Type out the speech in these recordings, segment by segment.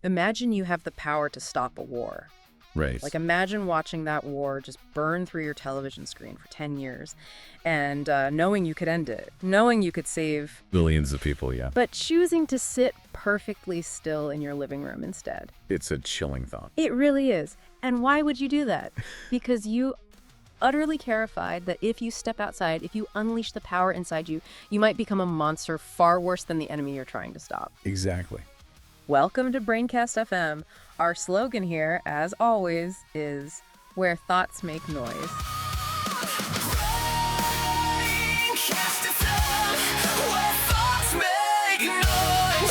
Imagine you have the power to stop a war. Right. Like, imagine watching that war just burn through your television screen for 10 years and knowing you could end it, knowing you could save Millions of people, yeah. but choosing to sit perfectly still in your living room instead. It's a chilling thought. It really is. And why would you do that? Because you utterly terrified that if you step outside, if you unleash the power inside you, you might become a monster far worse than the enemy you're trying to stop. Exactly. Welcome to Braincast FM. Our slogan here, as always, is where thoughts make noise. Braincast FM, where thoughts make noise.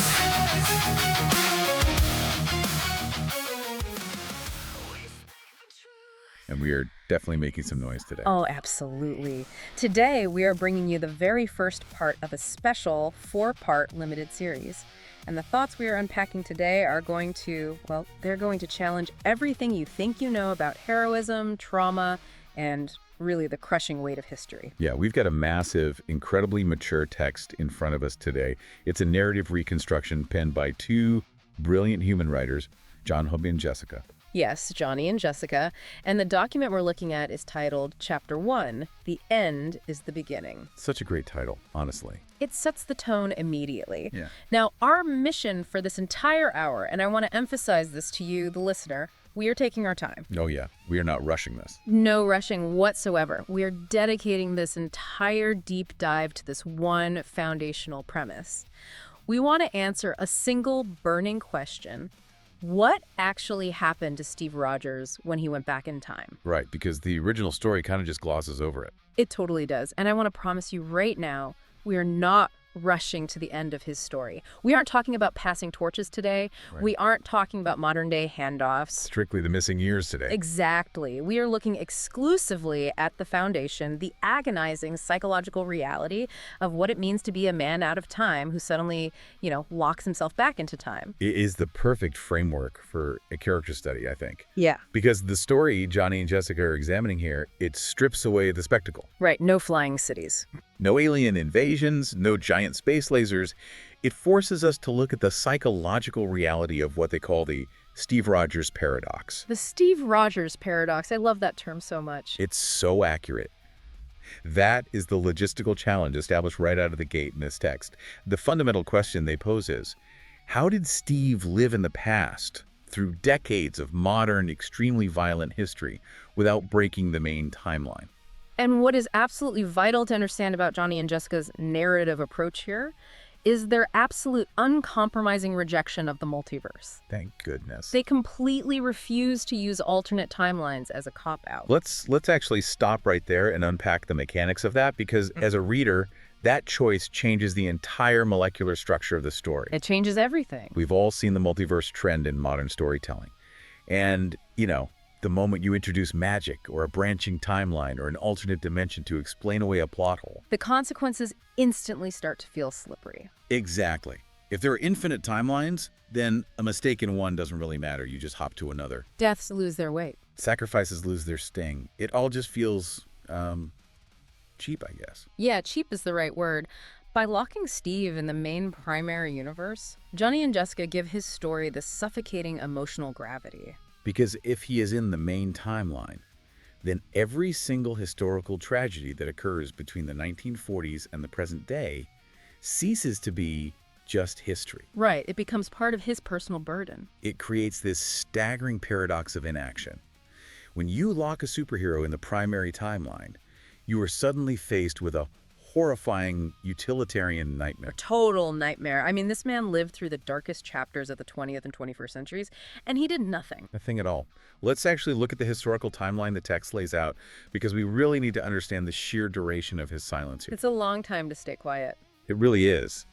And we are definitely making some noise today. Oh, absolutely. Today, we are bringing you the very first part of a special 4-part limited series. And the thoughts we are unpacking today are going to, well, they're going to challenge everything you think you know about heroism, trauma, and really the crushing weight of history. Yeah, we've got a massive, incredibly mature text in front of us today. It's a narrative reconstruction penned by two brilliant human writers, John Hobie and Jessica. Yes, Johnny and Jessica. And the document we're looking at is titled Chapter 1, The End is the Beginning. Such a great title, honestly. It sets the tone immediately. Yeah. Now, our mission for this entire hour, and I want to emphasize this to you, the listener, we are taking our time. Oh yeah, we are not rushing this. No rushing whatsoever. We are dedicating this entire deep dive to this one foundational premise. We want to answer a single burning question. What actually happened to Steve Rogers when he went back in time? Right, because the original story kind of just glosses over it. It totally does. And I want to promise you right now, we are not rushing to the end of his story. We aren't talking about passing torches today. Right. We aren't talking about modern-day handoffs. Strictly the missing years today. Exactly. We are looking exclusively at the foundation, the agonizing psychological reality of what it means to be a man out of time who suddenly, locks himself back into time. It is the perfect framework for a character study, I think. Yeah. Because the story Johnny and Jessica are examining here, it strips away the spectacle. Right. No flying cities. No alien invasions, no giant space lasers. It forces us to look at the psychological reality of what they call the Steve Rogers paradox. The Steve Rogers paradox. I love that term so much. It's so accurate. That is the logistical challenge established right out of the gate in this text. The fundamental question they pose is, how did Steve live in the past through decades of modern, extremely violent history without breaking the main timeline? And what is absolutely vital to understand about Johnny and Jessica's narrative approach here is their absolute uncompromising rejection of the multiverse. Thank goodness. They completely refuse to use alternate timelines as a cop-out. Let's actually stop right there and unpack the mechanics of that, because as a reader, that choice changes the entire molecular structure of the story. It changes everything. We've all seen the multiverse trend in modern storytelling. And, the moment you introduce magic or a branching timeline or an alternate dimension to explain away a plot hole. The consequences instantly start to feel slippery. Exactly. If there are infinite timelines, then a mistake in one doesn't really matter. You just hop to another. Deaths lose their weight. Sacrifices lose their sting. It all just feels, cheap, I guess. Yeah, cheap is the right word. By locking Steve in the main primary universe, Johnny and Jessica give his story this suffocating emotional gravity. Because if he is in the main timeline, then every single historical tragedy that occurs between the 1940s and the present day ceases to be just history. Right, it becomes part of his personal burden. It creates this staggering paradox of inaction. When you lock a superhero in the primary timeline, you are suddenly faced with a horrifying utilitarian nightmare. Total nightmare. I mean, this man lived through the darkest chapters of the 20th and 21st centuries, and he did nothing. Nothing at all. Let's actually look at the historical timeline the text lays out, because we really need to understand the sheer duration of his silence here. It's a long time to stay quiet. It really is.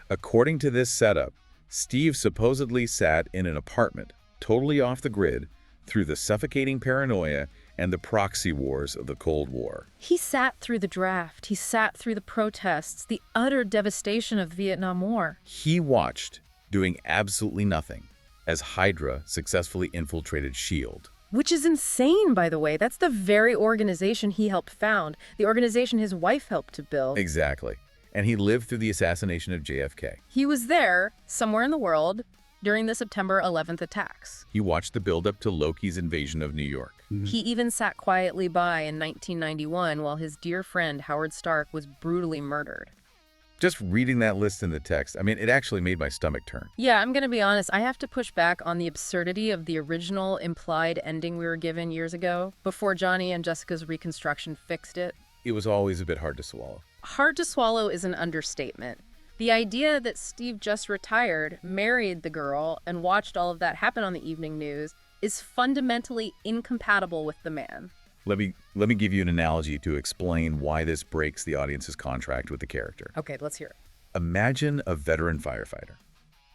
According to this setup, Steve supposedly sat in an apartment, totally off the grid, through the suffocating paranoia and the proxy wars of the Cold War. He sat through the draft. He sat through the protests, the utter devastation of the Vietnam War. He watched, doing absolutely nothing, as Hydra successfully infiltrated S.H.I.E.L.D. Which is insane, by the way. That's the very organization he helped found, the organization his wife helped to build. Exactly. And he lived through the assassination of JFK. He was there, somewhere in the world, during the September 11th attacks. He watched the buildup to Loki's invasion of New York. He even sat quietly by in 1991 while his dear friend Howard Stark was brutally murdered. Just reading that list in the text, I mean, it actually made my stomach turn. Yeah, I'm going to be honest, I have to push back on the absurdity of the original implied ending we were given years ago, before Johnny and Jessica's reconstruction fixed it. It was always a bit hard to swallow. Hard to swallow is an understatement. The idea that Steve just retired, married the girl, and watched all of that happen on the evening news is fundamentally incompatible with the man. Let me give you an analogy to explain why this breaks the audience's contract with the character. Okay, let's hear it. Imagine a veteran firefighter,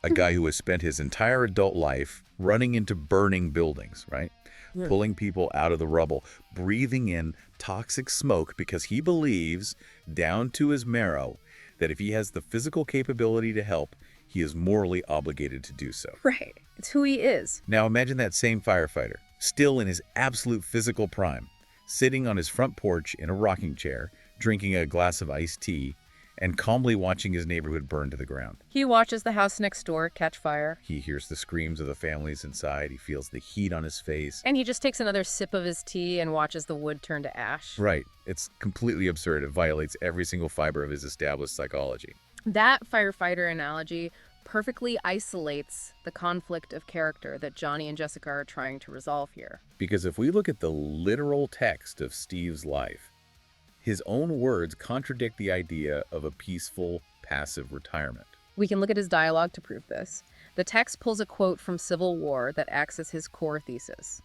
a guy who has spent his entire adult life running into burning buildings, right? Yeah. Pulling people out of the rubble, breathing in toxic smoke because he believes, down to his marrow, that if he has the physical capability to help, he is morally obligated to do so. Right. It's who he is. Now imagine that same firefighter, still in his absolute physical prime, sitting on his front porch in a rocking chair, drinking a glass of iced tea, and calmly watching his neighborhood burn to the ground. He watches the house next door catch fire. He hears the screams of the families inside. He feels the heat on his face. And he just takes another sip of his tea and watches the wood turn to ash. Right. It's completely absurd. It violates every single fiber of his established psychology. That firefighter analogy perfectly isolates the conflict of character that Johnny and Jessica are trying to resolve here. Because if we look at the literal text of Steve's life, his own words contradict the idea of a peaceful, passive retirement. We can look at his dialogue to prove this. The text pulls a quote from Civil War that acts as his core thesis.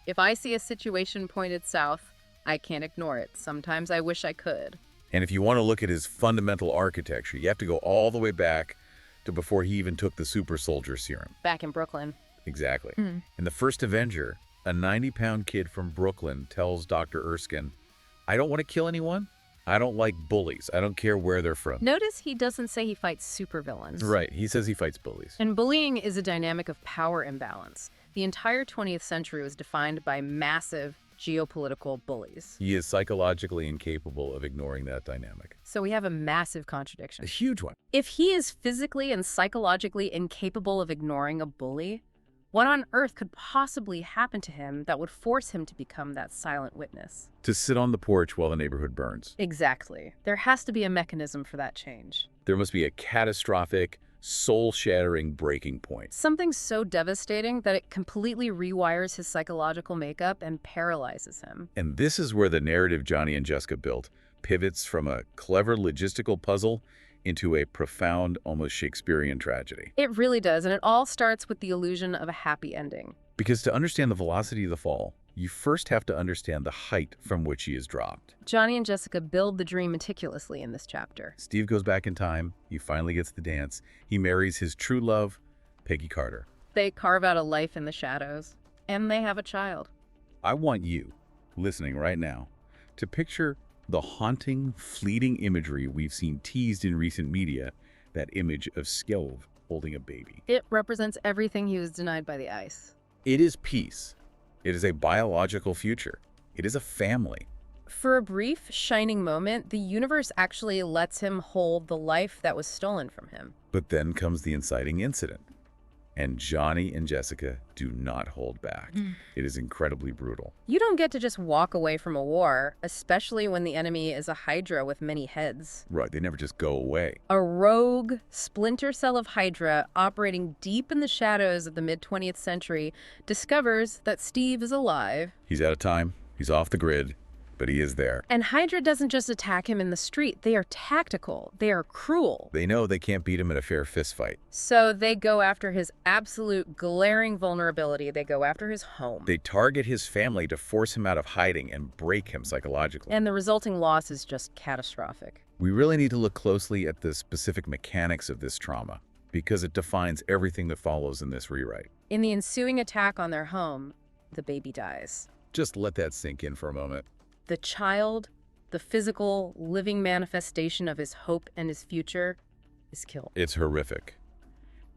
If I see a situation pointed south, I can't ignore it. Sometimes I wish I could. And if you want to look at his fundamental architecture, you have to go all the way back to before he even took the super soldier serum. Back in Brooklyn. Exactly. In the first Avenger, a 90-pound kid from Brooklyn tells Dr. Erskine, I don't want to kill anyone. I don't like bullies. I don't care where they're from. Notice he doesn't say he fights supervillains. Right. He says he fights bullies. And bullying is a dynamic of power imbalance. The entire 20th century was defined by massive geopolitical bullies. He is psychologically incapable of ignoring that dynamic. So we have a massive contradiction. A huge one. If he is physically and psychologically incapable of ignoring a bully, what on earth could possibly happen to him that would force him to become that silent witness? To sit on the porch while the neighborhood burns. Exactly. There has to be a mechanism for that change. There must be a catastrophic, soul-shattering breaking point. Something so devastating that it completely rewires his psychological makeup and paralyzes him. And this is where the narrative Johnny and Jessica built pivots from a clever logistical puzzle into a profound, almost Shakespearean tragedy. It really does, and it all starts with the illusion of a happy ending. Because to understand the velocity of the fall, you first have to understand the height from which he is dropped. Johnny and Jessica build the dream meticulously in this chapter. Steve goes back in time. He finally gets the dance. He marries his true love, Peggy Carter. They carve out a life in the shadows, and they have a child. I want you, listening right now, to picture the haunting, fleeting imagery we've seen teased in recent media, that image of Skjolv holding a baby. It represents everything he was denied by the ice. It is peace. It is a biological future. It is a family. For a brief, shining moment, the universe actually lets him hold the life that was stolen from him. But then comes the inciting incident. And Johnny and Jessica do not hold back. It is incredibly brutal. You don't get to just walk away from a war, especially when the enemy is a Hydra with many heads. Right, they never just go away. A rogue splinter cell of Hydra operating deep in the shadows of the mid-20th century discovers that Steve is alive. He's out of time. He's off the grid. But he is there. And Hydra doesn't just attack him in the street. They are tactical. They are cruel. They know they can't beat him in a fair fist fight. So they go after his absolute glaring vulnerability. They go after his home. They target his family to force him out of hiding and break him psychologically. And the resulting loss is just catastrophic. We really need to look closely at the specific mechanics of this trauma, because it defines everything that follows in this rewrite. In the ensuing attack on their home, the baby dies. Just let that sink in for a moment. The child, the physical, living manifestation of his hope and his future, is killed. It's horrific.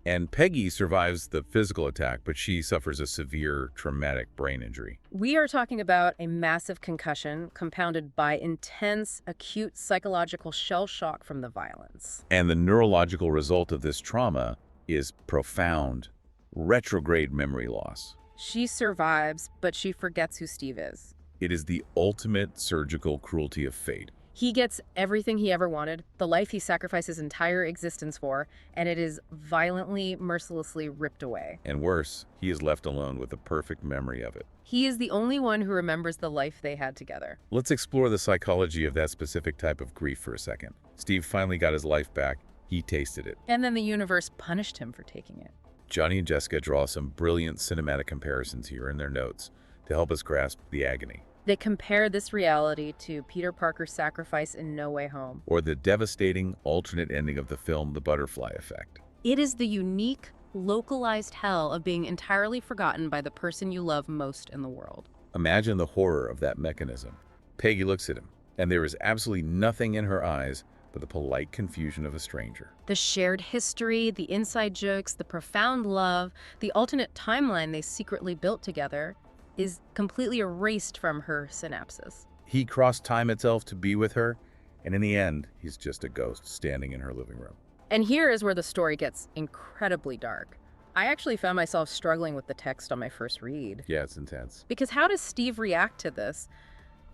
And Peggy survives the physical attack, but she suffers a severe traumatic brain injury. We are talking about a massive concussion compounded by intense, acute psychological shell shock from the violence. And the neurological result of this trauma is profound, retrograde memory loss. She survives, but she forgets who Steve is. It is the ultimate surgical cruelty of fate. He gets everything he ever wanted, the life he sacrificed his entire existence for, and it is violently, mercilessly ripped away. And worse, he is left alone with a perfect memory of it. He is the only one who remembers the life they had together. Let's explore the psychology of that specific type of grief for a second. Steve finally got his life back. He tasted it. And then the universe punished him for taking it. Johnny and Jessica draw some brilliant cinematic comparisons here in their notes to help us grasp the agony. They compare this reality to Peter Parker's sacrifice in No Way Home. Or the devastating alternate ending of the film The Butterfly Effect. It is the unique, localized hell of being entirely forgotten by the person you love most in the world. Imagine the horror of that mechanism. Peggy looks at him, and there is absolutely nothing in her eyes but the polite confusion of a stranger. The shared history, the inside jokes, the profound love, the alternate timeline they secretly built together is completely erased from her synapses. He crossed time itself to be with her, and in the end, he's just a ghost standing in her living room. And here is where the story gets incredibly dark. I actually found myself struggling with the text on my first read. Yeah, it's intense. Because how does Steve react to this?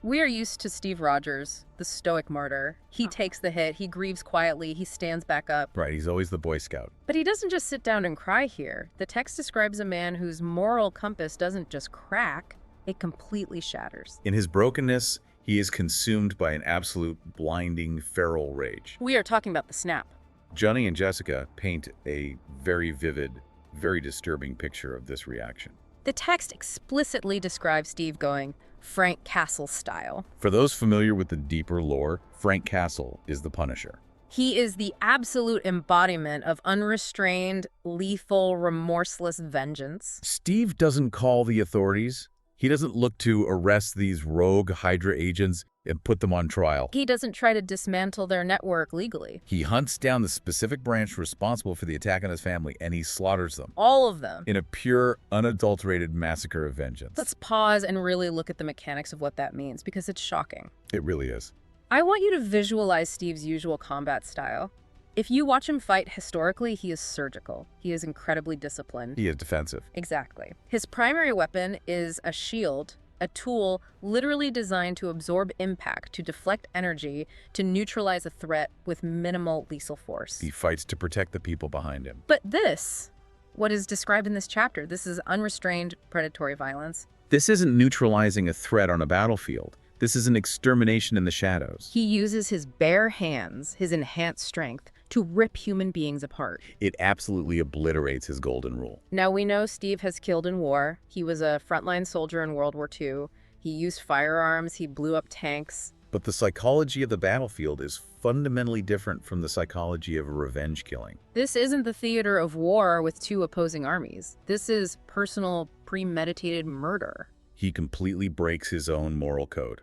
We are used to Steve Rogers, the stoic martyr. He takes the hit, he grieves quietly, he stands back up. Right, he's always the Boy Scout. But he doesn't just sit down and cry here. The text describes a man whose moral compass doesn't just crack, it completely shatters. In his brokenness, he is consumed by an absolute blinding, feral rage. We are talking about the snap. Johnny and Jessica paint a very vivid, very disturbing picture of this reaction. The text explicitly describes Steve going Frank Castle style. For those familiar with the deeper lore, Frank Castle is the Punisher. He is the absolute embodiment of unrestrained, lethal, remorseless vengeance. Steve doesn't call the authorities. He doesn't look to arrest these rogue Hydra agents and put them on trial. He doesn't try to dismantle their network legally. He hunts down the specific branch responsible for the attack on his family, and he slaughters them. All of them. In a pure, unadulterated massacre of vengeance. Let's pause and really look at the mechanics of what that means, because it's shocking. It really is. I want you to visualize Steve's usual combat style. If you watch him fight historically, he is surgical. He is incredibly disciplined. He is defensive. Exactly. His primary weapon is a shield, a tool literally designed to absorb impact, to deflect energy, to neutralize a threat with minimal lethal force. He fights to protect the people behind him. But this, what is described in this chapter, this is unrestrained predatory violence. This isn't neutralizing a threat on a battlefield. This is an extermination in the shadows. He uses his bare hands, his enhanced strength, to rip human beings apart. It absolutely obliterates his golden rule. Now, we know Steve has killed in war. He was a frontline soldier in World War II. He used firearms. He blew up tanks. But the psychology of the battlefield is fundamentally different from the psychology of a revenge killing. This isn't the theater of war with two opposing armies. This is personal, premeditated murder. He completely breaks his own moral code.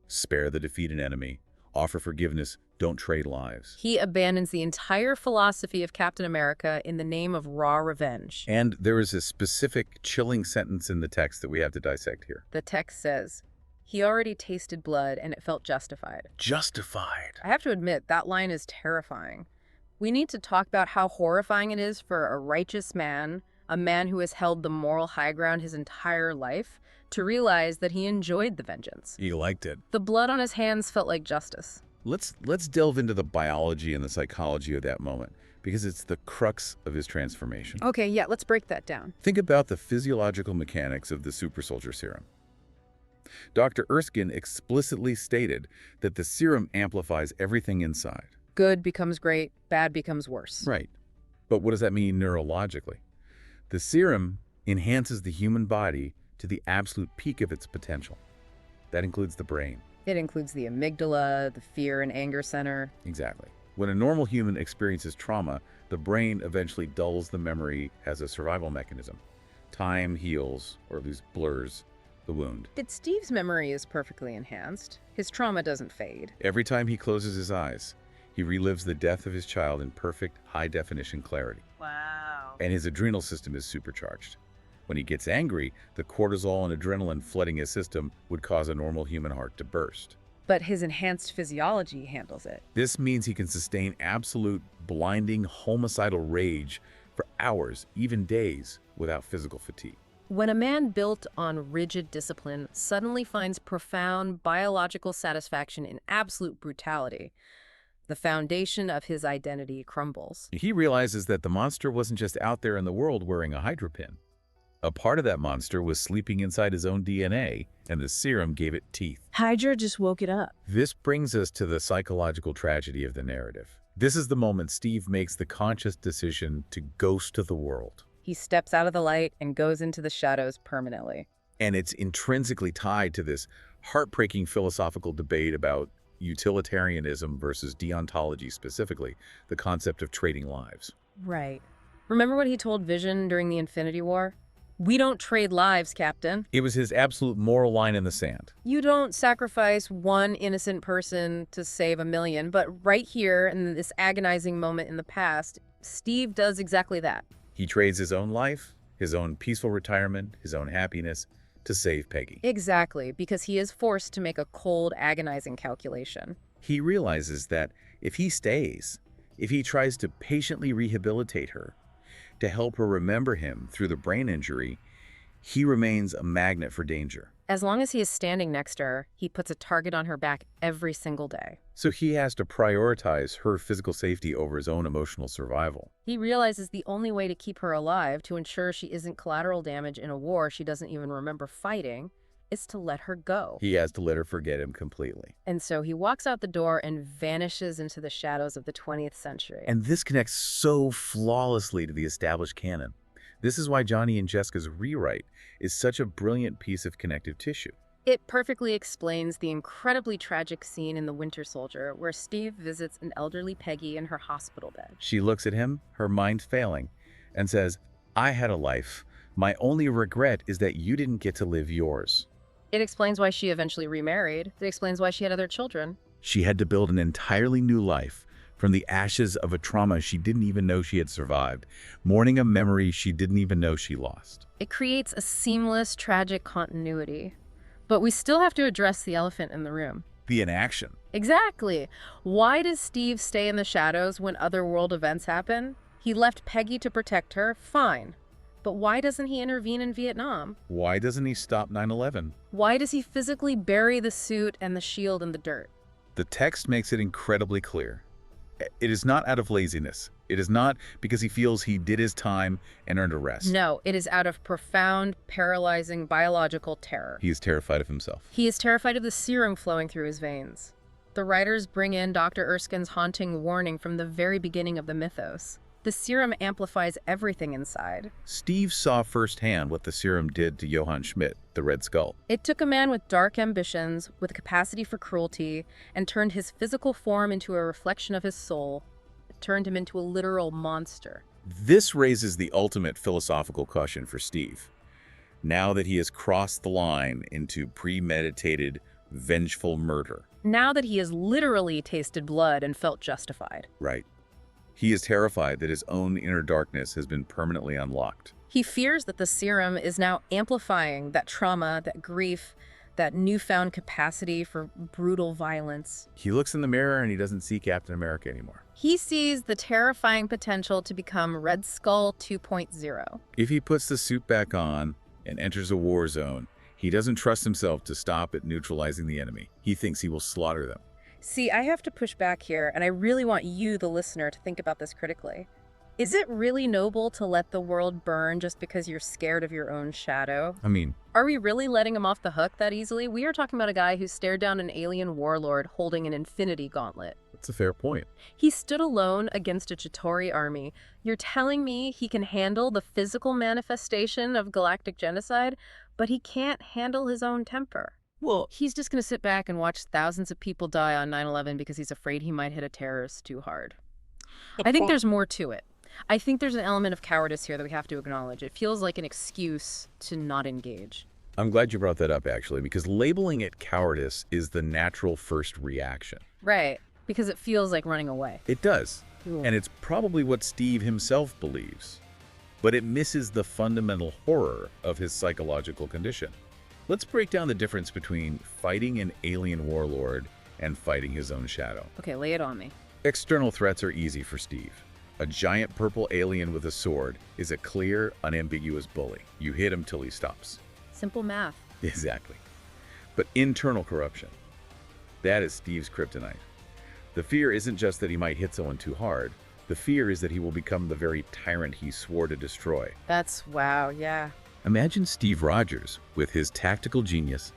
Spare the defeated enemy. Offer forgiveness. Don't trade lives. He abandons the entire philosophy of Captain America in the name of raw revenge. And there is a specific chilling sentence in the text that we have to dissect here. The text says, he already tasted blood and it felt justified. Justified. I have to admit, that line is terrifying. We need to talk about how horrifying it is for a righteous man, a man who has held the moral high ground his entire life, to realize that he enjoyed the vengeance. He liked it. The blood on his hands felt like justice. Let's delve into the biology and the psychology of that moment, because it's the crux of his transformation. Okay, yeah, let's break that down. Think about the physiological mechanics of the super soldier serum. Dr. Erskine explicitly stated that the serum amplifies everything inside. Good becomes great, bad becomes worse. Right. But what does that mean neurologically? The serum enhances the human body to the absolute peak of its potential. That includes the brain. It includes the amygdala, the fear and anger center. Exactly. When a normal human experiences trauma, the brain eventually dulls the memory as a survival mechanism. Time heals, or at least blurs, the wound. But Steve's memory is perfectly enhanced. His trauma doesn't fade. Every time he closes his eyes, he relives the death of his child in perfect, high-definition clarity. Wow. And his adrenal system is supercharged. When he gets angry, the cortisol and adrenaline flooding his system would cause a normal human heart to burst. But his enhanced physiology handles it. This means he can sustain absolute, blinding, homicidal rage hours, even days, without physical fatigue. When a man built on rigid discipline suddenly finds profound biological satisfaction in absolute brutality, the foundation of his identity crumbles. He realizes that the monster wasn't just out there in the world wearing a Hydra pin. A part of that monster was sleeping inside his own DNA, and the serum gave it teeth. Hydra just woke it up. This brings us to the psychological tragedy of the narrative. This is the moment Steve makes the conscious decision to ghost the world. He steps out of the light and goes into the shadows permanently. And it's intrinsically tied to this heartbreaking philosophical debate about utilitarianism versus deontology, specifically the concept of trading lives. Right. Remember what he told Vision during the Infinity War? We don't trade lives, Captain. It was his absolute moral line in the sand. You don't sacrifice one innocent person to save a million, but right here in this agonizing moment in the past, Steve does exactly that. He trades his own life, his own peaceful retirement, his own happiness to save Peggy. Exactly, because he is forced to make a cold, agonizing calculation. He realizes that if he stays, if he tries to patiently rehabilitate her, to help her remember him through the brain injury, he remains a magnet for danger. As long as he is standing next to her, he puts a target on her back every single day. So he has to prioritize her physical safety over his own emotional survival. He realizes the only way to keep her alive, to ensure she isn't collateral damage in a war she doesn't even remember fighting, is to let her go. He has to let her forget him completely. And so he walks out the door and vanishes into the shadows of the 20th century. And this connects so flawlessly to the established canon. This is why Johnny and Jessica's rewrite is such a brilliant piece of connective tissue. It perfectly explains the incredibly tragic scene in The Winter Soldier where Steve visits an elderly Peggy in her hospital bed. She looks at him, her mind failing, and says, "I had a life. My only regret is that you didn't get to live yours." It explains why she eventually remarried. It explains why she had other children. She had to build an entirely new life from the ashes of a trauma she didn't even know she had survived, mourning a memory she didn't even know she lost. It creates a seamless, tragic continuity. But we still have to address the elephant in the room. The inaction. Exactly. Why does Steve stay in the shadows when other world events happen? He left Peggy to protect her, fine. But why doesn't he intervene in Vietnam? Why doesn't he stop 9/11? Why does he physically bury the suit and the shield in the dirt? The text makes it incredibly clear. It is not out of laziness. It is not because he feels he did his time and earned a rest. No, it is out of profound, paralyzing biological terror. He is terrified of himself. He is terrified of the serum flowing through his veins. The writers bring in Dr. Erskine's haunting warning from the very beginning of the mythos. The serum amplifies everything inside. Steve saw firsthand what the serum did to Johann Schmidt, the Red Skull. It took a man with dark ambitions, with a capacity for cruelty, and turned his physical form into a reflection of his soul. It turned him into a literal monster. This raises the ultimate philosophical question for Steve. Now that he has crossed the line into premeditated, vengeful murder. Now that he has literally tasted blood and felt justified. Right. He is terrified that his own inner darkness has been permanently unlocked. He fears that the serum is now amplifying that trauma, that grief, that newfound capacity for brutal violence. He looks in the mirror and he doesn't see Captain America anymore. He sees the terrifying potential to become Red Skull 2.0. If he puts the suit back on and enters a war zone, he doesn't trust himself to stop at neutralizing the enemy. He thinks he will slaughter them. See, I have to push back here, and I really want you, the listener, to think about this critically. Is it really noble to let the world burn just because you're scared of your own shadow? I mean, Are we really letting him off the hook that easily? We are talking about a guy who stared down an alien warlord holding an infinity gauntlet. that's a fair point. He stood alone against a Chitauri army. You're telling me he can handle the physical manifestation of galactic genocide, but he can't handle his own temper. Well, He's just going to sit back and watch thousands of people die on 9/11 because he's afraid he might hit a terrorist too hard. I think there's more to it. I think there's an element of cowardice here that we have to acknowledge. It feels like an excuse to not engage. I'm glad you brought that up, actually, because labeling it cowardice is the natural first reaction. Right, because it feels like running away. It does. Ooh. And it's probably what Steve himself believes. But it misses the fundamental horror of his psychological condition. Let's break down the difference between fighting an alien warlord and fighting his own shadow. Okay, lay it on me. External threats are easy for Steve. A giant purple alien with a sword is a clear, unambiguous bully. You hit him till he stops. Simple math. Exactly. But internal corruption, that is Steve's kryptonite. The fear isn't just that he might hit someone too hard. The fear is that he will become the very tyrant he swore to destroy. Wow, yeah. Imagine Steve Rogers with his tactical genius,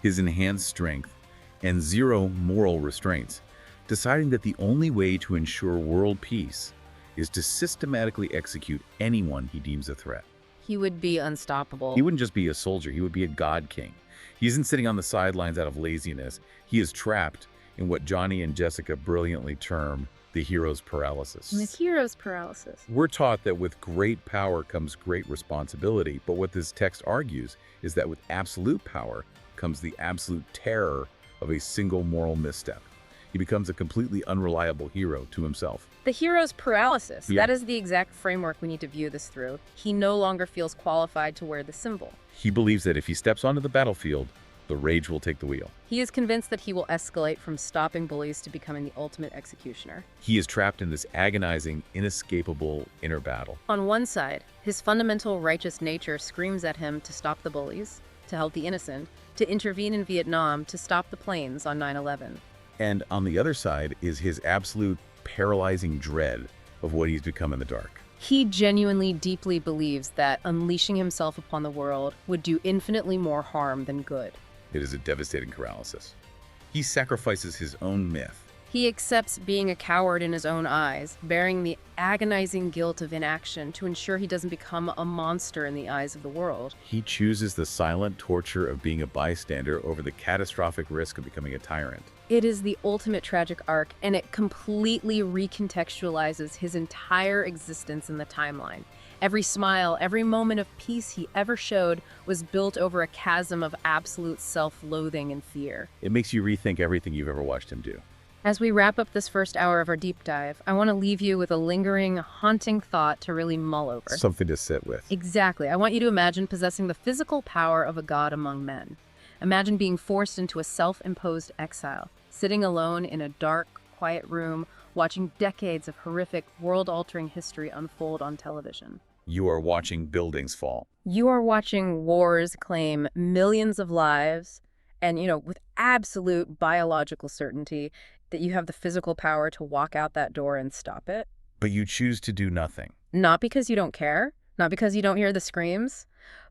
his enhanced strength, and zero moral restraints, deciding that the only way to ensure world peace is to systematically execute anyone he deems a threat. He would be unstoppable. He wouldn't just be a soldier, he would be a god king. He isn't sitting on the sidelines out of laziness. He is trapped in what Johnny and Jessica brilliantly term the hero's paralysis. The hero's paralysis. We're taught that with great power comes great responsibility, but what this text argues is that with absolute power comes the absolute terror of a single moral misstep. He becomes a completely unreliable hero to himself. The hero's paralysis. Yeah. That is the exact framework we need to view this through. He no longer feels qualified to wear the symbol. He believes that if he steps onto the battlefield, the rage will take the wheel. He is convinced that he will escalate from stopping bullies to becoming the ultimate executioner. He is trapped in this agonizing, inescapable inner battle. On one side, his fundamental righteous nature screams at him to stop the bullies, to help the innocent, to intervene in Vietnam, to stop the planes on 9/11. And on the other side is his absolute paralyzing dread of what he's become in the dark. He genuinely deeply believes that unleashing himself upon the world would do infinitely more harm than good. It is a devastating paralysis. He sacrifices his own myth. He accepts being a coward in his own eyes, bearing the agonizing guilt of inaction to ensure he doesn't become a monster in the eyes of the world. He chooses the silent torture of being a bystander over the catastrophic risk of becoming a tyrant. It is the ultimate tragic arc, and it completely recontextualizes his entire existence in the timeline. Every smile, every moment of peace he ever showed was built over a chasm of absolute self-loathing and fear. It makes you rethink everything you've ever watched him do. As we wrap up this first hour of our deep dive, I want to leave you with a lingering, haunting thought to really mull over. Something to sit with. Exactly. I want you to imagine possessing the physical power of a god among men. Imagine being forced into a self-imposed exile, sitting alone in a dark, quiet room, watching decades of horrific, world-altering history unfold on television. You are watching buildings fall. You are watching wars claim millions of lives, and, with absolute biological certainty that you have the physical power to walk out that door and stop it. But you choose to do nothing. Not because you don't care, not because you don't hear the screams,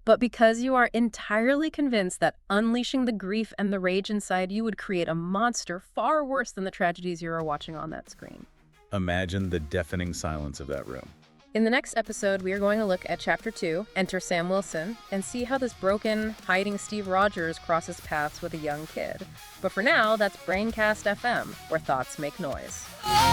but because you are entirely convinced that unleashing the grief and the rage inside you would create a monster far worse than the tragedies you are watching on that screen. Imagine the deafening silence of that room. In the next episode, we are going to look at Chapter 2, Enter Sam Wilson, and see how this broken, hiding Steve Rogers crosses paths with a young kid. But for now, that's Braincast FM, where thoughts make noise. Oh,